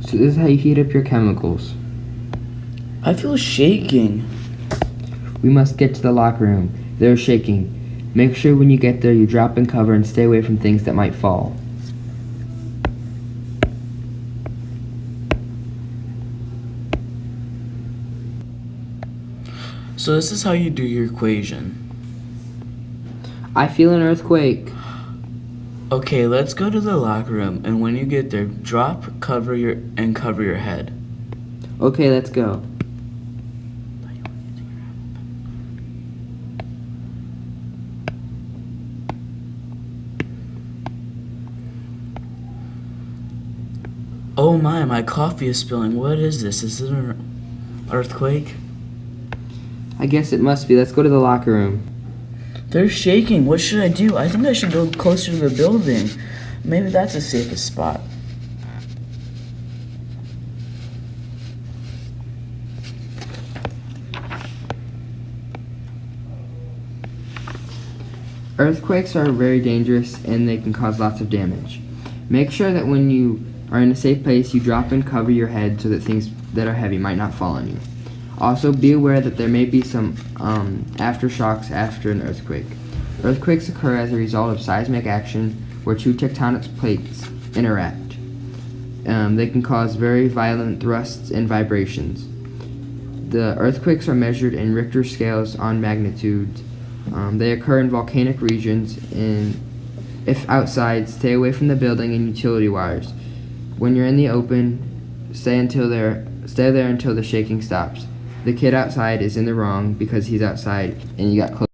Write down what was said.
So this is how you heat up your chemicals. I feel shaking. We must get to the locker room. They're shaking. Make sure when you get there you drop and cover and stay away from things that might fall. So this is how you do your equation. I feel an earthquake. Okay, let's go to the locker room, and when you get there, cover your head. Okay, let's go. Oh my coffee is spilling. What is this? Is it an earthquake? I guess it must be. Let's go to the locker room. They're shaking. What should I do? I think I should go closer to the building. Maybe that's the safest spot. Earthquakes are very dangerous and they can cause lots of damage. Make sure that when you are in a safe place, you drop and cover your head so that things that are heavy might not fall on you. Also, be aware that there may be some aftershocks after an earthquake. Earthquakes occur as a result of seismic action where two tectonic plates interact. They can cause very violent thrusts and vibrations. The earthquakes are measured in Richter scales on magnitudes. They occur in volcanic regions, and if outside, stay away from the building and utility wires. When you're in the open, stay there until the shaking stops. The kid outside is in the wrong because he's outside and you got close.